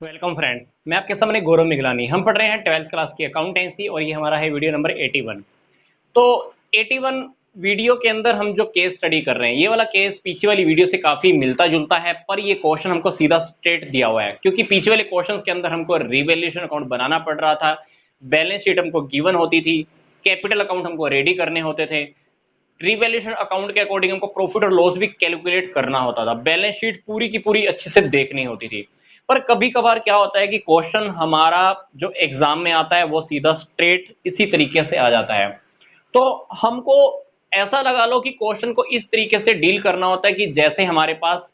Welcome friends, मैं आपके सामने गौरव मिगलानी। हम पढ़ रहे हैं 12th क्लास की अकाउंटेंसी और ये हमारा है वीडियो नंबर 81। तो 81 वीडियो के अंदर हम जो केस स्टडी कर रहे हैं, ये वाला केस पीछे वाली वीडियो से काफ़ी मिलता जुलता है, पर ये क्वेश्चन हमको सीधा स्ट्रेट दिया हुआ है क्योंकि पीछे वाले क्वेश्चन के अंदर हमको रिवैल्यूएशन अकाउंट बनाना पड़ रहा था, बैलेंस शीट हमको गिवन होती थी, कैपिटल अकाउंट हमको रेडी करने होते थे, रिवैल्यूएशन अकाउंट के अकॉर्डिंग हमको प्रॉफिट और लॉस भी कैलकुलेट करना होता था, बैलेंस शीट पूरी की पूरी अच्छे से देखनी होती थी। पर कभी कभार क्या होता है कि क्वेश्चन हमारा जो एग्जाम में आता है वो सीधा स्ट्रेट इसी तरीके से आ जाता है। तो हमको ऐसा लगा लो कि क्वेश्चन को इस तरीके से डील करना होता है कि जैसे हमारे पास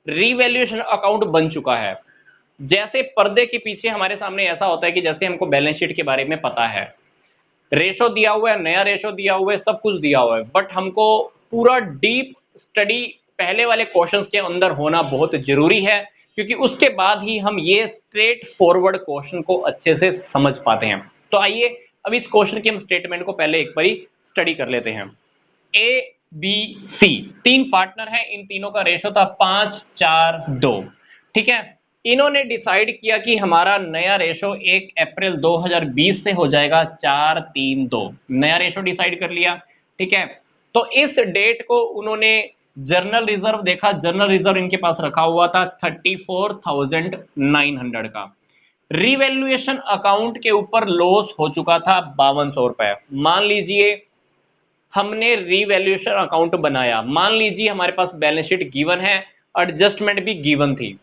रिवैल्यूएशन अकाउंट बन चुका है, जैसे पर्दे के पीछे हमारे सामने ऐसा होता है कि जैसे हमको बैलेंस शीट के बारे में पता है, रेशो दिया हुआ है, नया रेशो दिया हुआ है, सब कुछ दिया हुआ है, बट हमको पूरा डीप स्टडी पहले वाले क्वेश्चंस के अंदर होना बहुत जरूरी है क्योंकि उसके बाद ही हम ये स्ट्रेट फॉरवर्ड क्वेश्चन को अच्छे से समझ पाते हैं। तो आइए अब इस क्वेश्चन के हम स्टेटमेंट को पहले एक बारी स्टडी कर लेते हैं। ए बी सी तीन पार्टनर हैं, इन तीनों का रेशो था 5-4-2। ठीक है, इन्होंने डिसाइड किया कि हमारा नया रेशो 1 अप्रैल 2020 से हो जाएगा 4-3-2। नया रेशो डिसाइड कर लिया। ठीक है, तो इस डेट को उन्होंने जर्नल रिजर्व देखा, जर्नल रिजर्व इनके पास रखा हुआ था 34,900 का। रिवैल्यूएशन अकाउंट के ऊपर लॉस हो चुका था 5200 रुपए। मान लीजिए हमने रिवैल्यूएशन अकाउंट बनाया, मान लीजिए हमारे पास बैलेंस शीट गिवन है, एडजस्टमेंट भी गिवन थी।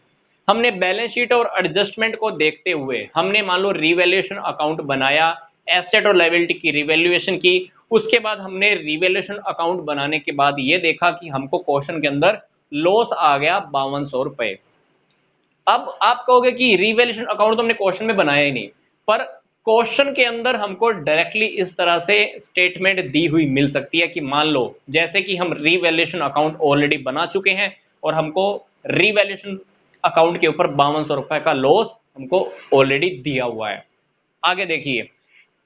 हमने बैलेंस शीट और एडजस्टमेंट को देखते हुए हमने मान लो रिवैल्यूएशन अकाउंट बनाया, एसेट और लायबिलिटी की रिवैल्यूएशन की। उसके बाद हमने रिवैल्यूएशन अकाउंट बनाने के बाद ये देखा कि हमको क्वेश्चन के अंदर लॉस आ गया 5200 रुपए। अब आप कहोगे कि रिवैल्यूएशन अकाउंट तो हमने क्वेश्चन में बनाया ही नहीं, पर क्वेश्चन के अंदर हमको डायरेक्टली इस तरह से स्टेटमेंट दी हुई मिल सकती है कि मान लो जैसे कि हम रिवैल्यूएशन अकाउंट ऑलरेडी बना चुके हैं और हमको रिवैल्यूएशन अकाउंट के ऊपर 5200 रुपए का लॉस हमको ऑलरेडी दिया हुआ है। आगे देखिए,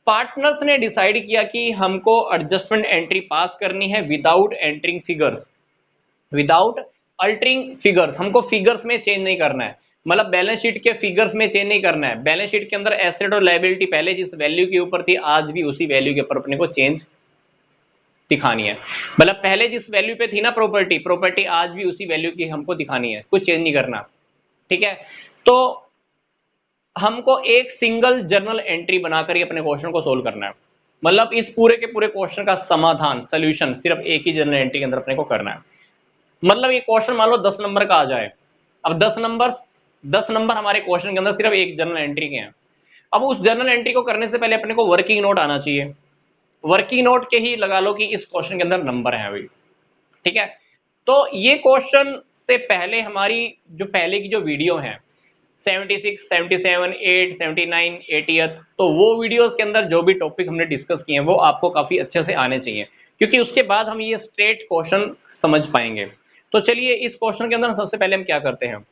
पार्टनर्स ने डिसाइड किया कि हमको एडजस्टमेंट एंट्री पास करनी है without entering figures, without altering figures. हमको फिगर्स में चेंज नहीं करना है, मतलब बैलेंस शीट के फिगर्स में चेंज नहीं करना है। बैलेंस शीट के अंदर एसेट और लायबिलिटी पहले जिस वैल्यू के ऊपर थी आज भी उसी वैल्यू के ऊपर अपने को चेंज दिखानी है। मतलब पहले जिस वैल्यू पे थी ना प्रॉपर्टी, प्रॉपर्टी आज भी उसी वैल्यू की हमको दिखानी है, कुछ चेंज नहीं करना। ठीक है, तो हमको एक सिंगल जर्नल एंट्री बनाकर ही अपने क्वेश्चन को सोल्व करना है। मतलब इस पूरे के पूरे क्वेश्चन का समाधान सोल्यूशन सिर्फ एक ही जर्नल एंट्री के अंदर अपने को करना है। मतलब ये क्वेश्चन मान लो 10 नंबर का आ जाए, अब 10 नंबर हमारे क्वेश्चन के अंदर सिर्फ एक जर्नल एंट्री के हैं। अब उस जर्नल एंट्री को करने से पहले अपने को वर्किंग नोट आना चाहिए, वर्किंग नोट के ही लगा लो कि इस क्वेश्चन के अंदर नंबर है अभी। ठीक है, तो ये क्वेश्चन से पहले हमारी जो पहले की जो वीडियो है 76, 77, 8, 79, 80th, तो वो वीडियोस के अंदर जो भी टॉपिक हमने डिस्कस किए हैं वो आपको काफी अच्छे से आने चाहिए क्योंकि उसके बाद हम ये स्ट्रेट क्वेश्चन समझ पाएंगे। तो चलिए इस क्वेश्चन के अंदर सबसे पहले हम क्या करते हैं,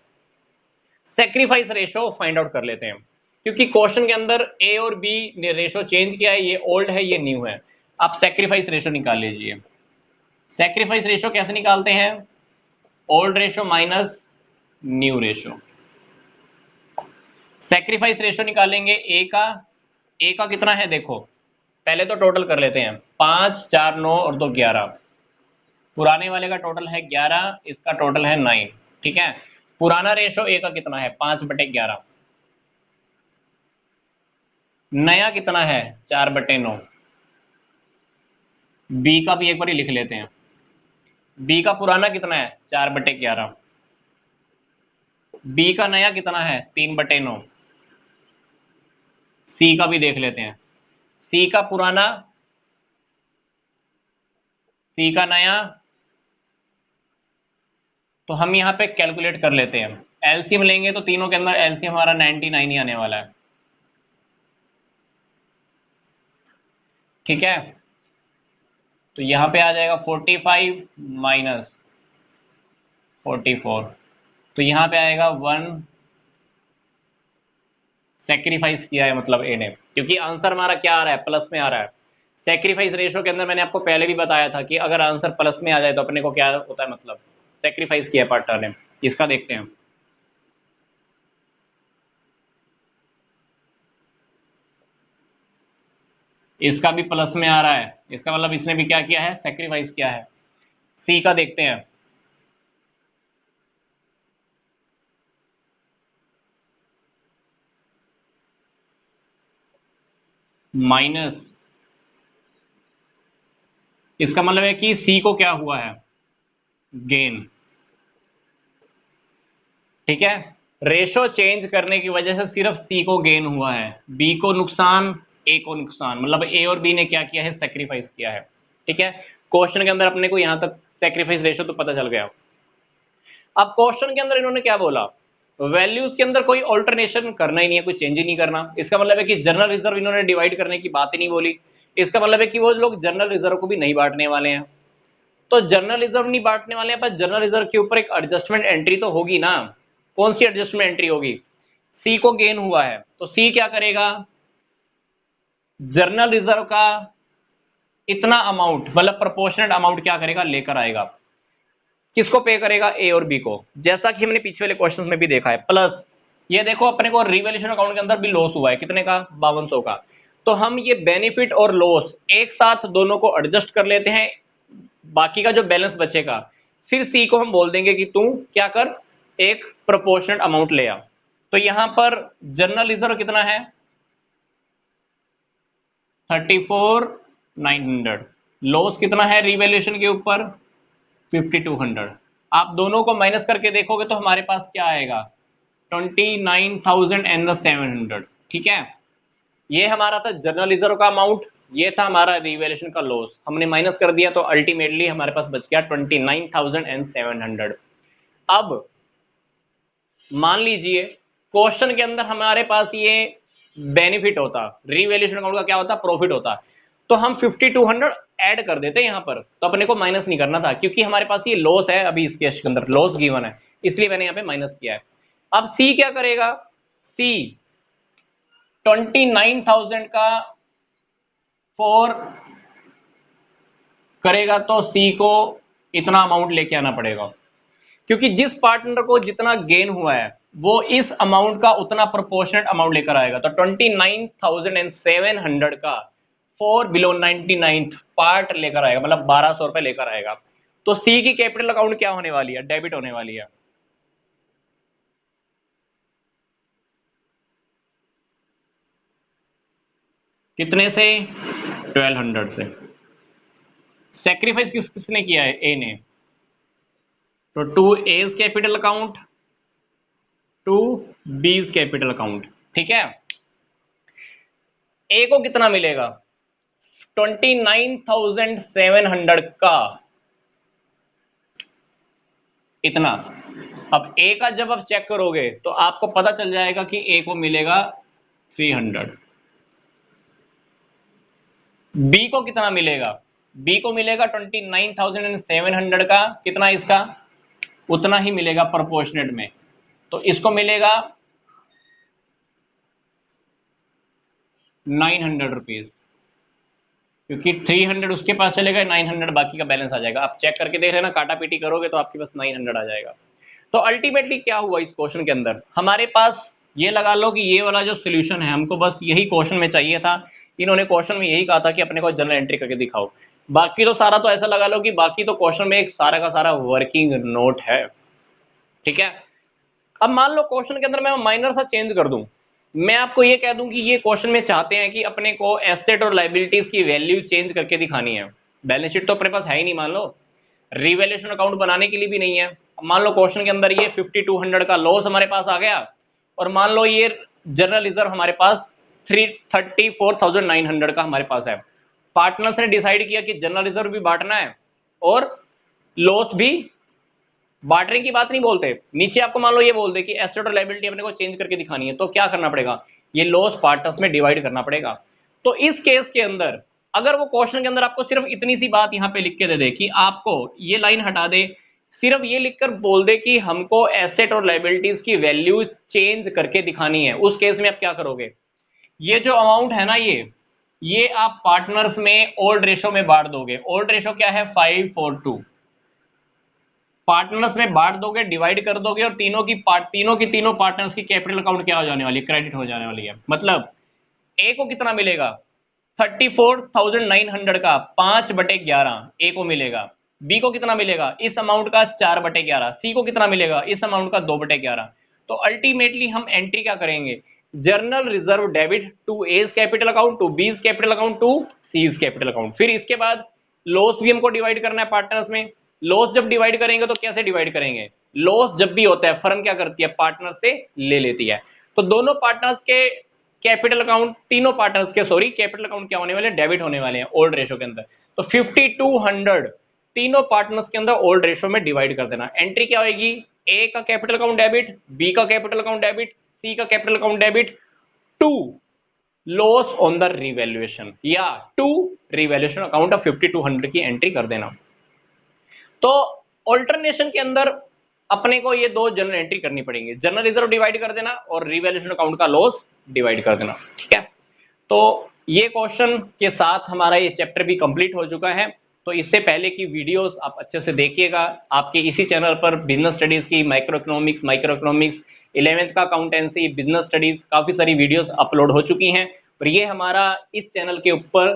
सेक्रीफाइस रेशो फाइंड आउट कर लेते हैं क्योंकि क्वेश्चन के अंदर ए और बी ने रेशो चेंज किया है, ये ओल्ड है ये न्यू है। आप सेक्रीफाइस रेशो निकाल लीजिए। सेक्रीफाइस रेशो कैसे निकालते हैं, old ratio minus new ratio. Sacrifice ratio निकालेंगे ए का कितना है देखो, पहले तो टोटल कर लेते हैं, 5, 4, 9 और 2 11। पुराने वाले का टोटल है 11, इसका टोटल है 9। ठीक है, पुराना रेशो ए का कितना है 5/11, नया कितना है 4/9। बी का भी एक बार लिख लेते हैं, बी का पुराना कितना है 4/11, बी का नया कितना है 3/9। सी का भी देख लेते हैं, सी का पुराना, सी का नया, तो हम यहाँ पे कैलकुलेट कर लेते हैं। एलसीएम लेंगे तो तीनों के अंदर एलसीएम हमारा 99 ही आने वाला है। ठीक है, तो यहाँ पे आ जाएगा 45 माइनस 44, तो यहाँ पे आएगा 1। सेक्रीफाइस किया है मतलब ए ने, क्योंकि आंसर हमारा क्या आ रहा है प्लस में आ रहा है। सेक्रीफाइस रेशो के अंदर मैंने आपको पहले भी बताया था कि अगर आंसर प्लस में आ जाए तो अपने को क्या होता है, मतलब सेक्रीफाइस किया पार्टनर ने। इसका देखते हैं, इसका भी प्लस में आ रहा है, इसका मतलब इसने भी क्या किया है, सेक्रीफाइस किया है। सी का देखते हैं। माइनस, इसका मतलब है कि सी को क्या हुआ है, गेन। ठीक है, रेशो चेंज करने की वजह से सिर्फ सी को गेन हुआ है, बी को नुकसान, ए को नुकसान, मतलब ए और बी ने क्या किया है, सेक्रीफाइस किया है। ठीक है, क्वेश्चन के अंदर अपने को यहां तक सेक्रीफाइस रेशो तो पता चल गया। अब क्वेश्चन के अंदर इन्होंने क्या बोला, वैल्यूज के अंदर कोई ऑल्टरनेशन करना ही नहीं है, कोई चेंज ही नहीं करना। इसका मतलब है कि जनरल रिजर्व इन्होंने डिवाइड करने की बात ही नहीं बोली। इसका मतलब है कि वो लोग जनरल रिजर्व को भी नहीं बांटने वाले हैं। तो जनरल रिजर्व नहीं बांटने वाले हैं, पर जनरल रिजर्व के ऊपर एक एडजस्टमेंट एंट्री तो होगी ना। कौन सी एडजस्टमेंट एंट्री होगी, सी को गेन हुआ है तो सी क्या करेगा, जनरल रिजर्व का इतना अमाउंट, मतलब प्रोपोर्शनल अमाउंट क्या करेगा, लेकर आएगा। किसको पे करेगा, ए और बी को, जैसा कि हमने पिछले वाले क्वेश्चन में भी देखा है। प्लस ये देखो अपने को रिवैल्यूएशन अकाउंट के अंदर भी लॉस हुआ है, कितने का, 5200 का। तो हम ये बेनिफिट और लॉस एक साथ दोनों को एडजस्ट कर लेते हैं, बाकी का जो बैलेंस बचेगा फिर सी को हम बोल देंगे कि तू क्या कर, एक प्रोपोर्शनल अमाउंट ले आ। तो यहां पर जनरल रिजर्व कितना है, 34,900, लॉस कितना है रिवैल्यूएशन के ऊपर, 5,200। आप दोनों को माइनस करके देखोगे तो हमारे पास क्या आएगा, 29,700। ठीक है, ये हमारा था जनरल रिजर्व का अमाउंट, ये था हमारा रिवैल्यूएशन का लॉस, हमने माइनस कर दिया तो अल्टीमेटली हमारे पास बच गया 29,700। अब मान लीजिए क्वेश्चन के अंदर हमारे पास ये बेनिफिट होता, रिवैल्यूएशन अकाउंट का क्या होता, प्रॉफिट होता, तो हम 5,200 ऐड कर देते यहां पर, तो अपने को माइनस नहीं करना था, क्योंकि हमारे पास ये लॉस है, अभी इस केस के अंदर लॉस गिवन है, इसलिए मैंने यहां पे माइनस किया है। अब सी क्या करेगा, सी 29,000 का 4 करेगा तो सी को इतना अमाउंट लेके आना पड़ेगा, क्योंकि जिस पार्टनर को जितना गेन हुआ है वो इस अमाउंट का उतना प्रोपोर्शनेट अमाउंट लेकर आएगा। तो 29,700 का 4 बिलो 99th पार्ट लेकर आएगा, मतलब 1200 रुपए लेकर आएगा। तो सी की कैपिटल अकाउंट क्या होने वाली है, डेबिट होने वाली है। कितने से, 1200 से। सेक्रीफाइस किसने किया है, ए ने। तो to A's capital account, to B's capital account. ठीक है, ए को कितना मिलेगा, 29,700 का इतना। अब ए का जब आप चेक करोगे तो आपको पता चल जाएगा कि ए को मिलेगा 300। बी को कितना मिलेगा, बी को मिलेगा 29,700 का कितना, इसका उतना ही मिलेगा प्रोपोर्शनेट में, तो इसको मिलेगा 900 रुपीज, क्योंकि 300 उसके पास चलेगा, 900 बाकी का बैलेंस आ जाएगा। आप चेक करके देख रहे ना, काटा पीटी करोगे तो आपके पास 900 आ जाएगा। तो अल्टीमेटली क्या हुआ इस क्वेश्चन के अंदर, हमारे पास ये लगा लो कि ये वाला जो सोल्यूशन है, हमको बस यही क्वेश्चन में चाहिए था। इन्होंने क्वेश्चन में यही कहा था कि अपने को जनरल एंट्री करके दिखाओ, बाकी तो सारा तो ऐसा लगा लो कि बाकी तो क्वेश्चन में एक सारा का सारा वर्किंग नोट है। ठीक है, अब मान लो क्वेश्चन के अंदर मैं माइनर सा चेंज कर दूं, मैं आपको ये कह दूं कि ये क्वेश्चन में चाहते हैं कि अपने को एसेट और लायबिलिटीज की वैल्यू चेंज करके दिखानी है। बैलेंस शीट तो अपने पास है ही नहीं, मान लो रिवैल्यूएशन अकाउंट बनाने के लिए भी नहीं है। मान लो क्वेश्चन के अंदर ये 5,200 का लॉस हमारे पास आ गया, और मान लो ये जनरल रिजर्व हमारे पास 34,900 का हमारे पास है। पार्टनर्स ने डिसाइड किया कि जनरल रिजर्व भी बांटना है और लॉस भी, बांटने की बात नहीं बोलते, नीचे आपको मान लो ये बोल दे कि एसेट और लायबिलिटी अपने को चेंज करके दिखानी है, तो क्या करना पड़ेगा, ये लॉस पार्टनर्स में डिवाइड करना पड़ेगा। तो इस केस के अंदर अगर वो क्वेश्चन के अंदर आपको सिर्फ इतनी सी बात यहां पे लिख के दे दे कि आपको ये लाइन हटा दे, सिर्फ ये लिखकर बोल दे कि हमको एसेट और लायबिलिटीज की वैल्यू चेंज करके दिखानी है, उस केस में आप क्या करोगे, ये जो अमाउंट है ना, ये आप पार्टनर्स में ओल्ड रेशो में बांट दोगे। ओल्ड रेशो क्या है, 5:4, पार्टनर्स में बांट दोगे, डिवाइड कर दोगे, और तीनों की तीनों पार्टनर्स की कैपिटल अकाउंट क्या हो जाने वाली है, क्रेडिट हो जाने वाली है। मतलब ए को कितना मिलेगा, 34,900 का 5/11 ए को मिलेगा, बी को कितना मिलेगा इस अमाउंट का 4/11, सी को कितना मिलेगा इस अमाउंट का 2/11। तो अल्टीमेटली हम एंट्री क्या करेंगे, general reserve debit to A's capital account, to B's capital account, to C's capital account. फिर इसके बाद लॉस भी हमको डिवाइड करना है पार्टनर्स में। लॉस जब डिवाइड करेंगे तो कैसे डिवाइड करेंगे, लॉस जब भी होता है फर्म क्या करती है, पार्टनर से ले लेती है। तो दोनों पार्टनर्स के कैपिटल अकाउंट, तीनों पार्टनर्स के सॉरी कैपिटल अकाउंट क्या होने वाले हैं, डेबिट होने वाले हैं ओल्ड रेशो के अंदर। तो 5200 तीनों पार्टनर्स के अंदर ओल्ड रेशो में डिवाइड कर देना। एंट्री क्या होगी, ए का कैपिटल अकाउंट डेबिट, बी का कैपिटल अकाउंट डेबिट, सी का capital account debit, to loss on the revaluation या टू रिवैल्यूएशन अकाउंट ऑफ 5200 की एंट्री कर देना। तो ऑल्टरनेशन के अंदर अपने को ये दो जनरल एंट्री करनी पड़ेंगी, जनरल रिजर्व डिवाइड कर देना और रिवैल्यूएशन अकाउंट का लॉस डिवाइड कर देना। ठीक है, तो ये क्वेश्चन के साथ हमारा ये चैप्टर भी कंप्लीट हो चुका है। तो इससे पहले की वीडियोस आप अच्छे से देखिएगा, आपके इसी चैनल पर बिजनेस स्टडीज की माइक्रो इकोनॉमिक्स 11th का अकाउंटेंसी, बिजनेस स्टडीज काफी सारी वीडियोस अपलोड हो चुकी हैं। और ये हमारा इस चैनल के ऊपर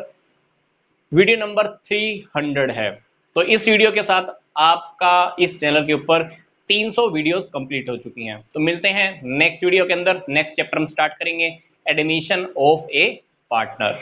वीडियो नंबर 300 है। तो इस वीडियो के साथ आपका इस चैनल के ऊपर 300 वीडियोस कंप्लीट हो चुकी हैं। तो मिलते हैं नेक्स्ट वीडियो के अंदर, नेक्स्ट चैप्टर हम स्टार्ट करेंगे एडमिशन ऑफ ए पार्टनर।